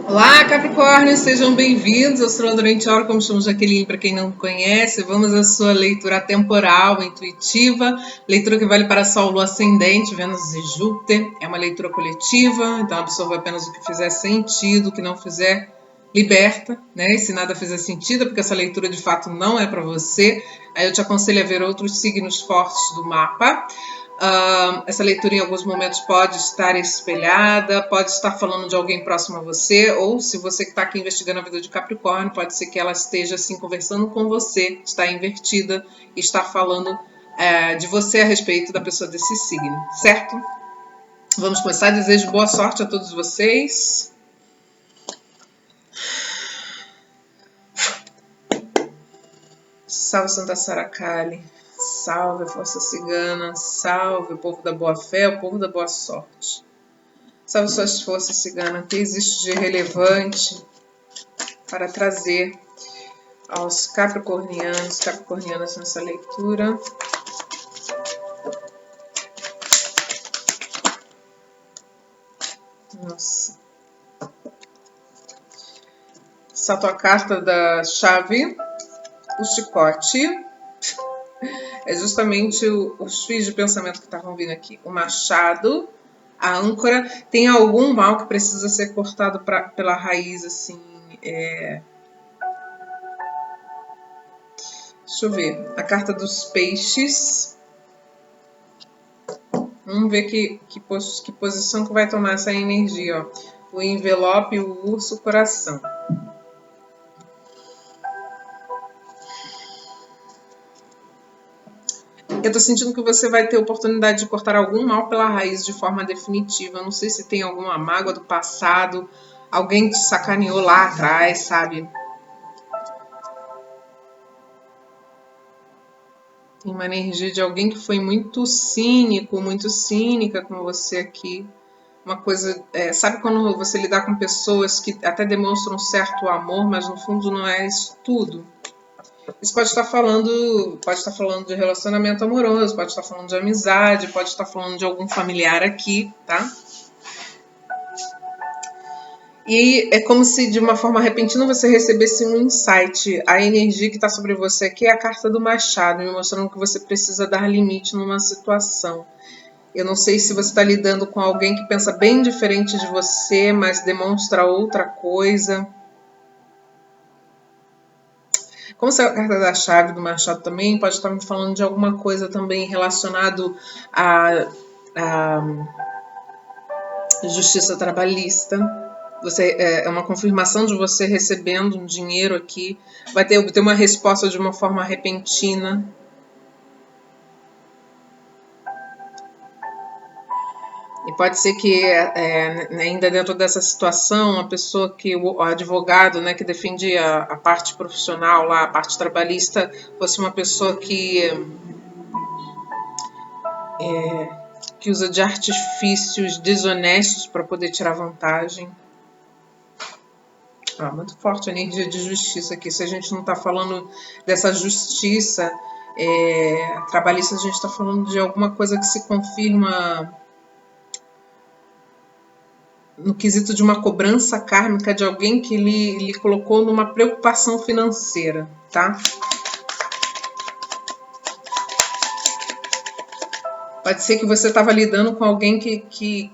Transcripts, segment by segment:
Olá, Capricórnio, sejam bem-vindos. Astróloga Durante a Hora, como chamamos Jaqueline, para quem não conhece, vamos à sua leitura temporal, intuitiva, leitura que vale para Sol, Lua Ascendente, Vênus e Júpiter. É uma leitura coletiva, então absorva apenas o que fizer sentido, o que não fizer, liberta, né? E se nada fizer sentido, é porque essa leitura de fato não é para você, aí eu te aconselho a ver outros signos fortes do mapa. Essa leitura em alguns momentos pode estar espelhada, pode estar falando de alguém próximo a você, ou se você que está aqui investigando a vida de Capricórnio, pode ser que ela esteja assim conversando com você, está invertida e está falando de você a respeito da pessoa desse signo, certo? Vamos começar. Desejo boa sorte a todos vocês. Salve Santa Saracali, salve a Força Cigana, salve o povo da boa fé, o povo da boa sorte. Salve suas forças, cigana, o que existe de relevante para trazer aos capricornianas nessa leitura. Nossa. Essa tua carta da chave, o chicote, é justamente os fios de pensamento que estavam vindo aqui. O machado, a âncora, tem algum mal que precisa ser cortado pela raiz, assim, Deixa eu ver. A carta dos peixes. Vamos ver que posição que vai tomar essa energia, ó. O envelope, o urso, o coração. Eu tô sentindo que você vai ter oportunidade de cortar algum mal pela raiz de forma definitiva. Eu não sei se tem alguma mágoa do passado, alguém te sacaneou lá atrás, sabe? Tem uma energia de alguém que foi muito cínico, muito cínica com você aqui. Uma coisa, sabe quando você lidar com pessoas que até demonstram um certo amor, mas no fundo não é isso tudo? Isso pode estar falando de relacionamento amoroso, pode estar falando de amizade, pode estar falando de algum familiar aqui, tá? E é como se de uma forma repentina você recebesse um insight. A energia que está sobre você aqui é a carta do machado, me mostrando que você precisa dar limite numa situação. Eu não sei se você está lidando com alguém que pensa bem diferente de você, mas demonstra outra coisa. Como se a carta da chave do machado também pode estar me falando de alguma coisa também relacionado à justiça trabalhista. É uma confirmação de você recebendo um dinheiro aqui. Vai obter uma resposta de uma forma repentina. E pode ser que ainda dentro dessa situação, a pessoa o advogado, né, que defende a parte profissional lá, a parte trabalhista, fosse uma pessoa que usa de artifícios desonestos para poder tirar vantagem. Muito forte a energia de justiça aqui. Se a gente não está falando dessa justiça trabalhista, a gente está falando de alguma coisa que se confirma no quesito de uma cobrança kármica de alguém que lhe colocou numa preocupação financeira, tá? Pode ser que você estava lidando com alguém que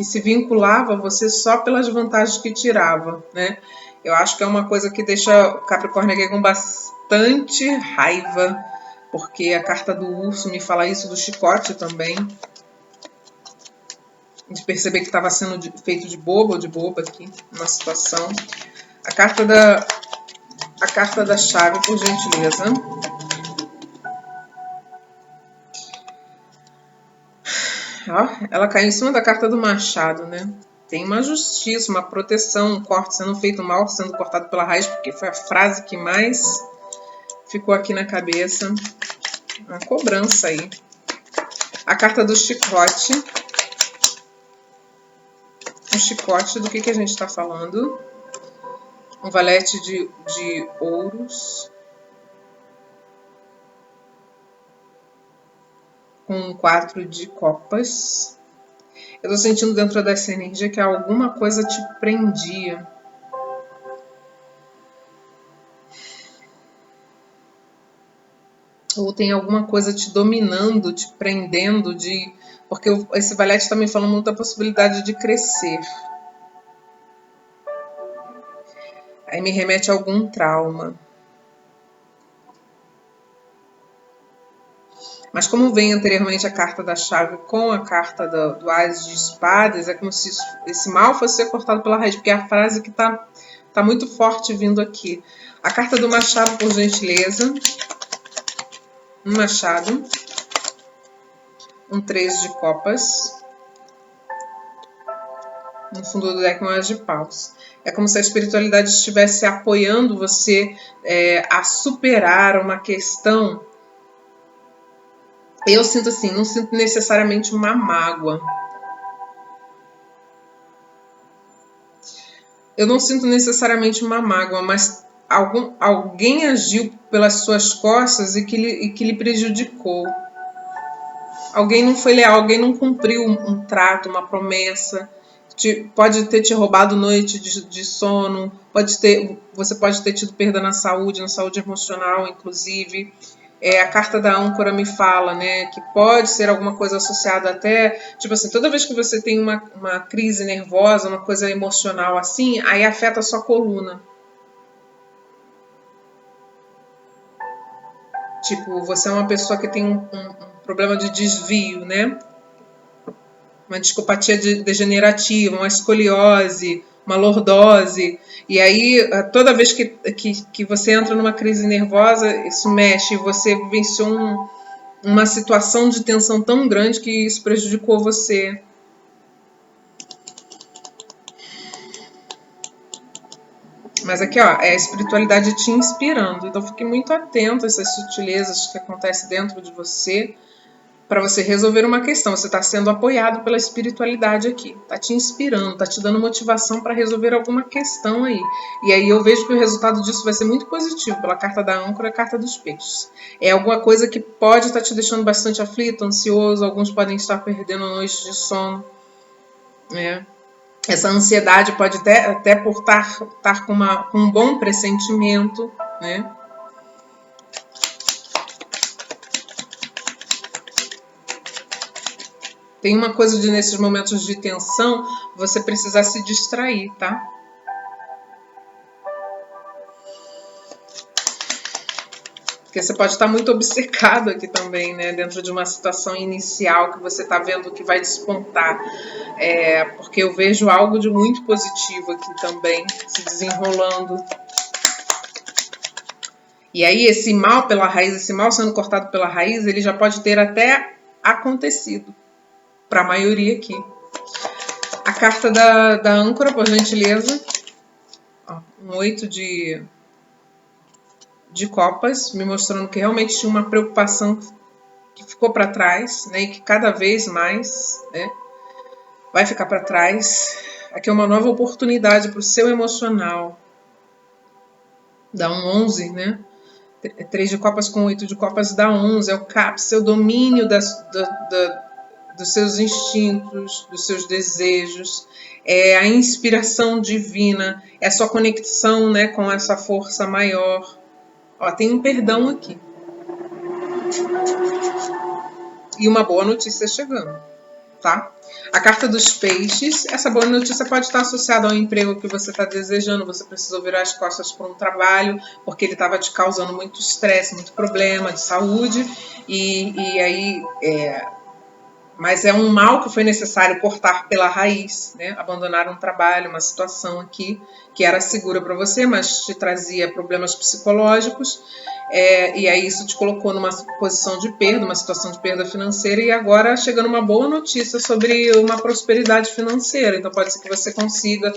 se vinculava a você só pelas vantagens que tirava, né? Eu acho que é uma coisa que deixa o Capricórnio aqui com bastante raiva, porque a carta do urso me fala isso, do chicote também. De perceber que estava sendo feito de bobo ou de boba aqui, numa situação. A carta da chave, por gentileza. Ó, ela caiu em cima da carta do machado, né? Tem uma justiça, uma proteção, um corte sendo feito, mal sendo cortado pela raiz, porque foi a frase que mais ficou aqui na cabeça. Uma cobrança aí. A carta do chicote. O chicote, do que a gente está falando? Um valete de ouros. Com 4 de copas. Eu tô sentindo dentro dessa energia que alguma coisa te prendia. Ou tem alguma coisa te dominando, te prendendo, porque esse valete está me falando muito da possibilidade de crescer. Aí me remete a algum trauma. Mas como vem anteriormente a carta da chave com a carta do As de Espadas, é como se esse mal fosse ser cortado pela raiz, porque é a frase que tá muito forte vindo aqui. A carta do machado, por gentileza. Um machado. Um 3 de copas. No fundo do deck, um As de paus. É como se a espiritualidade estivesse apoiando você a superar uma questão. Eu sinto assim, não sinto necessariamente uma mágoa. Eu não sinto necessariamente uma mágoa, mas alguém agiu pelas suas costas e que lhe prejudicou. Alguém não foi leal, alguém não cumpriu um trato, uma promessa. Pode ter te roubado noite de sono, você pode ter tido perda na saúde emocional, inclusive. A carta da âncora me fala, né, que pode ser alguma coisa associada até, tipo assim, toda vez que você tem uma crise nervosa, uma coisa emocional assim, aí afeta a sua coluna. Tipo, você é uma pessoa que tem um problema de desvio, né? Uma discopatia degenerativa, uma escoliose, uma lordose. E aí, toda vez que você entra numa crise nervosa, isso mexe. Você vivenciou uma situação de tensão tão grande que isso prejudicou você. Mas aqui, ó, é a espiritualidade te inspirando. Então, fique muito atento a essas sutilezas que acontecem dentro de você, para você resolver uma questão. Você está sendo apoiado pela espiritualidade aqui. Está te inspirando, está te dando motivação para resolver alguma questão aí. E aí eu vejo que o resultado disso vai ser muito positivo, pela carta da âncora e a carta dos peixes. É alguma coisa que pode estar te deixando bastante aflito, ansioso. Alguns podem estar perdendo noites de sono, né? Essa ansiedade pode até por estar com um bom pressentimento, né? Tem uma coisa de, nesses momentos de tensão, você precisar se distrair, tá? Porque você pode estar muito obcecado aqui também, né? Dentro de uma situação inicial que você está vendo que vai despontar. Porque eu vejo algo de muito positivo aqui também, se desenrolando. E aí esse mal pela raiz, esse mal sendo cortado pela raiz, ele já pode ter até acontecido. Para a maioria aqui. A carta da âncora, por gentileza. Ó, um 8 de copas, me mostrando que realmente tinha uma preocupação que ficou para trás, né, e que cada vez mais, né, vai ficar para trás. Aqui é uma nova oportunidade para o seu emocional. Dá um 11, né? 3 de copas com 8 de copas dá 11. É o seu domínio dos seus instintos, dos seus desejos, é a inspiração divina, é a sua conexão, né, com essa força maior. Ó, tem um perdão aqui. E uma boa notícia chegando, tá? A carta dos peixes, essa boa notícia pode estar associada ao emprego que você está desejando. Você precisou virar as costas para um trabalho, porque ele estava te causando muito estresse, muito problema de saúde, e aí... Mas é um mal que foi necessário cortar pela raiz, né? Abandonar um trabalho, uma situação aqui que era segura para você, mas te trazia problemas psicológicos. E aí isso te colocou numa posição de perda, uma situação de perda financeira, e agora chegando uma boa notícia sobre uma prosperidade financeira. Então pode ser que você consiga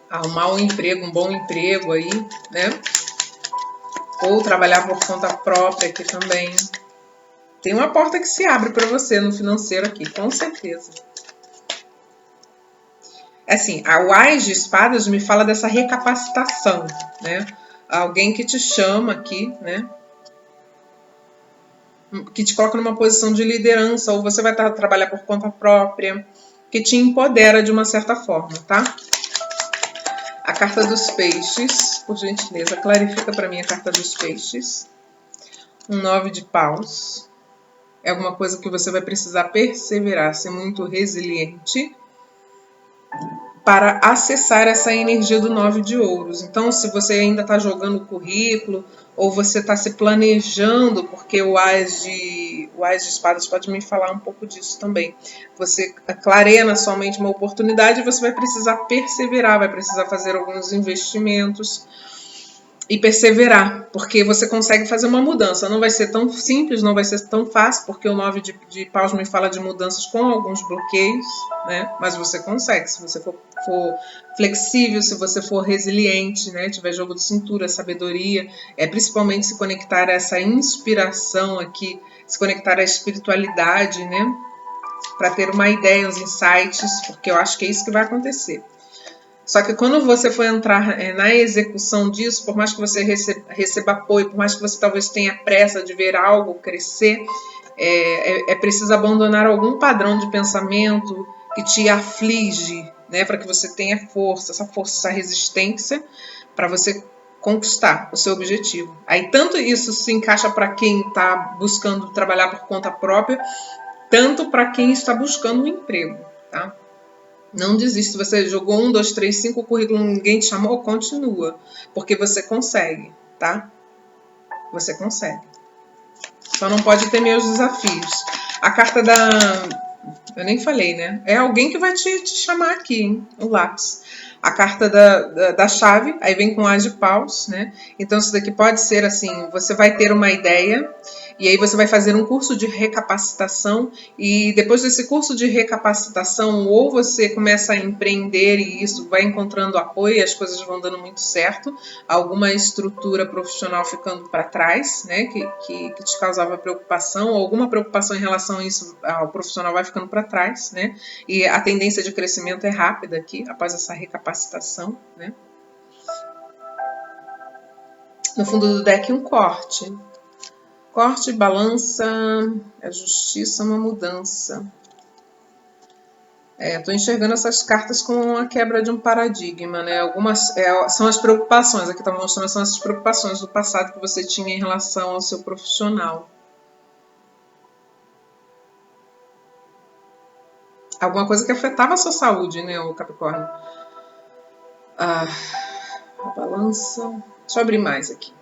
arrumar um emprego, um bom emprego aí, né? Ou trabalhar por conta própria aqui também. Tem uma porta que se abre para você no financeiro aqui, com certeza. Assim, o Ás de Espadas me fala dessa recapacitação, né? Alguém que te chama aqui, né? que te coloca numa posição de liderança, ou você vai trabalhar por conta própria, que te empodera de uma certa forma, tá? A carta dos peixes, por gentileza, clarifica para mim a carta dos peixes. Um 9 de paus. É alguma coisa que você vai precisar perseverar, ser muito resiliente para acessar essa energia do 9 de ouros. Então, se você ainda está jogando o currículo, ou você está se planejando, porque o As de espadas pode me falar um pouco disso também. Você clareia na sua mente uma oportunidade e você vai precisar perseverar, vai precisar fazer alguns investimentos e perseverar, porque você consegue fazer uma mudança. Não vai ser tão simples, não vai ser tão fácil, porque o 9 de paus me fala de mudanças com alguns bloqueios, né? Mas você consegue, se você for flexível, se você for resiliente, né? Tiver jogo de cintura, sabedoria, principalmente se conectar a essa inspiração aqui, se conectar à espiritualidade, né? Para ter uma ideia, uns insights, porque eu acho que é isso que vai acontecer. Só que quando você for entrar na execução disso, por mais que você receba apoio, por mais que você talvez tenha pressa de ver algo crescer, é preciso abandonar algum padrão de pensamento que te aflige, né, para que você tenha essa resistência para você conquistar o seu objetivo. Aí tanto isso se encaixa para quem está buscando trabalhar por conta própria, tanto para quem está buscando um emprego, tá? Não desiste. Se você jogou 1, 2, 3, 5 currículos, ninguém te chamou, continua. Porque você consegue, tá? Você consegue. Só não pode ter meus desafios. A carta da... Eu nem falei, né? É alguém que vai te chamar aqui, hein? O lápis. A carta da chave, aí vem com As de paus, né? Então isso daqui pode ser assim, você vai ter uma ideia e aí você vai fazer um curso de recapacitação e depois desse curso de recapacitação ou você começa a empreender e isso vai encontrando apoio e as coisas vão dando muito certo, alguma estrutura profissional ficando para trás, né? Que te causava preocupação, ou alguma preocupação em relação a isso, o profissional vai ficando para trás, né? E a tendência de crescimento é rápida aqui, após essa recapacitação, né? No fundo do deck, um corte. Corte, balança, a justiça, uma mudança. Estou enxergando essas cartas com a quebra de um paradigma, né? Algumas são as preocupações, aqui está mostrando são essas preocupações do passado que você tinha em relação ao seu profissional. Alguma coisa que afetava a sua saúde, né, o Capricórnio? A balança. Deixa eu abrir mais aqui.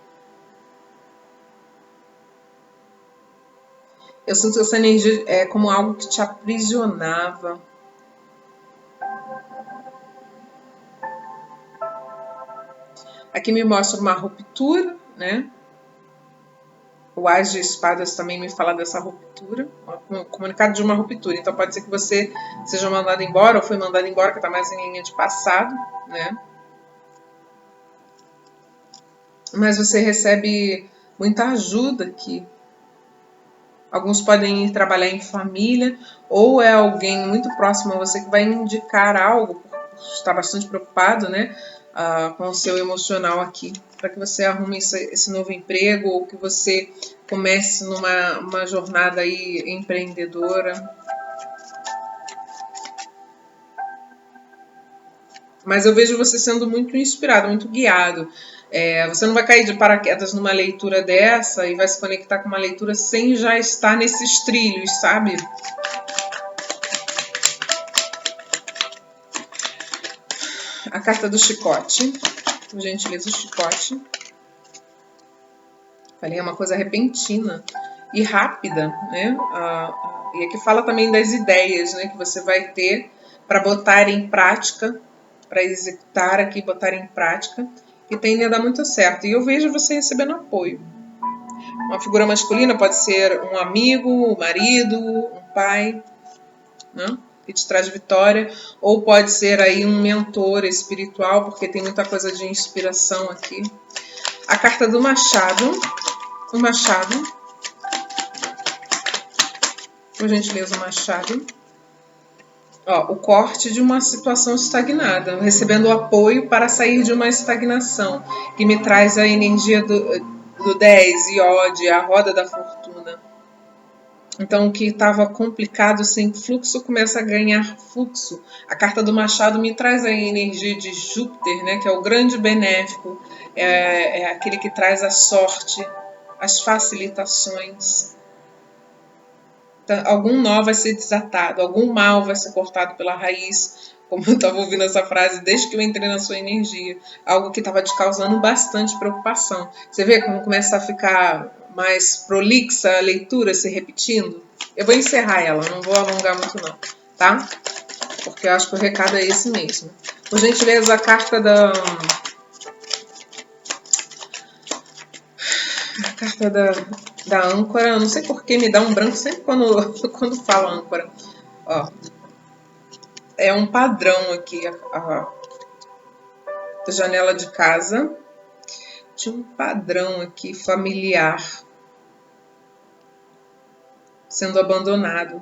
Eu sinto essa energia como algo que te aprisionava. Aqui me mostra uma ruptura, né? O As de espadas também me fala dessa ruptura, um comunicado de uma ruptura. Então pode ser que você seja mandado embora ou foi mandado embora, que está mais em linha de passado, né? Mas você recebe muita ajuda aqui. Alguns podem ir trabalhar em família, ou é alguém muito próximo a você que vai indicar algo, por estar bastante preocupado, né, com o seu emocional aqui, para que você arrume esse novo emprego, ou que você comece numa jornada aí empreendedora. Mas eu vejo você sendo muito inspirado, muito guiado. Você não vai cair de paraquedas numa leitura dessa e vai se conectar com uma leitura sem já estar nesses trilhos, sabe? A carta do chicote. Por gentileza, o chicote. Falei, é uma coisa repentina e rápida, né? E aqui fala também das ideias, né, que você vai ter para botar em prática, para executar aqui, botar em prática, que tende a dar muito certo. E eu vejo você recebendo apoio. Uma figura masculina pode ser um amigo, um marido, um pai, né, que te traz vitória, ou pode ser aí um mentor espiritual, porque tem muita coisa de inspiração aqui. A carta do machado, o machado, por gentileza, o machado. O corte de uma situação estagnada, recebendo o apoio para sair de uma estagnação, que me traz a energia do 10, Iode, a roda da fortuna. Então, o que estava complicado, sem fluxo, começa a ganhar fluxo. A carta do Machado me traz a energia de Júpiter, né, que é o grande benéfico, é aquele que traz a sorte, as facilitações. Então, algum nó vai ser desatado, algum mal vai ser cortado pela raiz, como eu estava ouvindo essa frase desde que eu entrei na sua energia. Algo que estava te causando bastante preocupação. Você vê como começa a ficar mais prolixa a leitura, se repetindo? Eu vou encerrar ela, não vou alongar muito não, tá? Porque eu acho que o recado é esse mesmo. Por gentileza, a carta da... da âncora, eu não sei por que me dá um branco sempre quando falo âncora. Ó, é um padrão aqui, a janela de casa. Tinha um padrão aqui familiar sendo abandonado,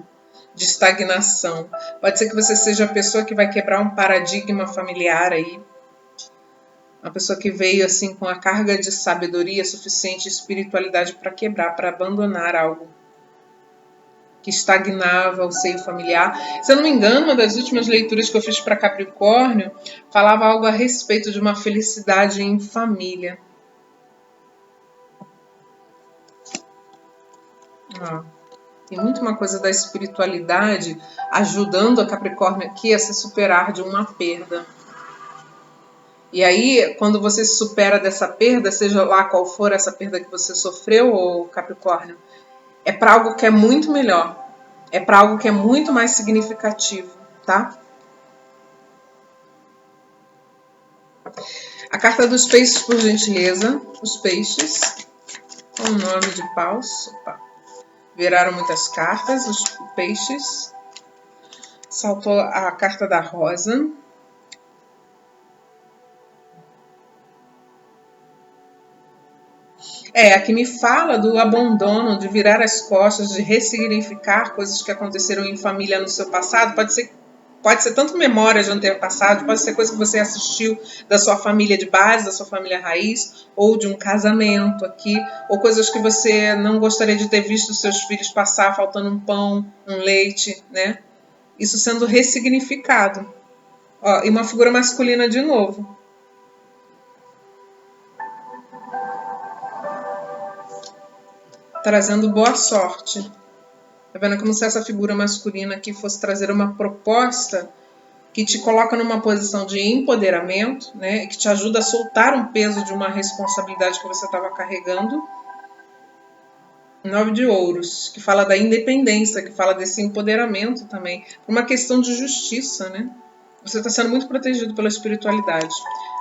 de estagnação. Pode ser que você seja a pessoa que vai quebrar um paradigma familiar aí. Uma pessoa que veio assim com a carga de sabedoria suficiente e espiritualidade para quebrar, para abandonar algo que estagnava o seio familiar. Se eu não me engano, uma das últimas leituras que eu fiz para Capricórnio falava algo a respeito de uma felicidade em família. Tem muito uma coisa da espiritualidade ajudando a Capricórnio aqui a se superar de uma perda. E aí, quando você se supera dessa perda, seja lá qual for essa perda que você sofreu, ou Capricórnio, é para algo que é muito melhor. É para algo que é muito mais significativo, tá? A carta dos peixes, por gentileza. Os peixes. Com o nome de paus. Opa. Viraram muitas cartas, os peixes. Saltou a carta da rosa. Aqui me fala do abandono, de virar as costas, de ressignificar coisas que aconteceram em família no seu passado. Pode ser tanto memória de antepassado, pode ser coisa que você assistiu da sua família de base, da sua família raiz, ou de um casamento aqui, ou coisas que você não gostaria de ter visto seus filhos passar, faltando um pão, um leite, né? Isso sendo ressignificado. Ó, e uma figura masculina de novo. Trazendo boa sorte. Tá vendo? Como se essa figura masculina aqui fosse trazer uma proposta que te coloca numa posição de empoderamento, né? Que te ajuda a soltar um peso de uma responsabilidade que você estava carregando. 9 de ouros, que fala da independência, que fala desse empoderamento também. Uma questão de justiça, né? Você está sendo muito protegido pela espiritualidade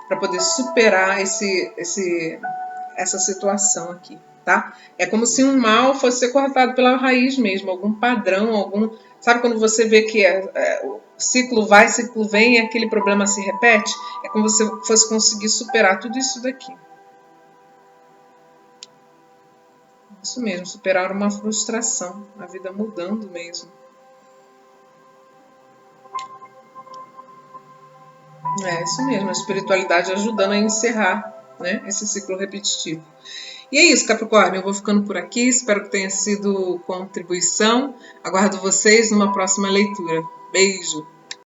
para poder superar essa situação aqui. Tá? É como se um mal fosse ser cortado pela raiz mesmo, algum padrão, Sabe quando você vê que o ciclo vai, ciclo vem e aquele problema se repete? É como se você fosse conseguir superar tudo isso daqui. Isso mesmo, superar uma frustração, a vida mudando mesmo. É isso mesmo, a espiritualidade ajudando a encerrar, né, esse ciclo repetitivo. E é isso, Capricórnio. Eu vou ficando por aqui. Espero que tenha sido contribuição. Aguardo vocês numa próxima leitura. Beijo!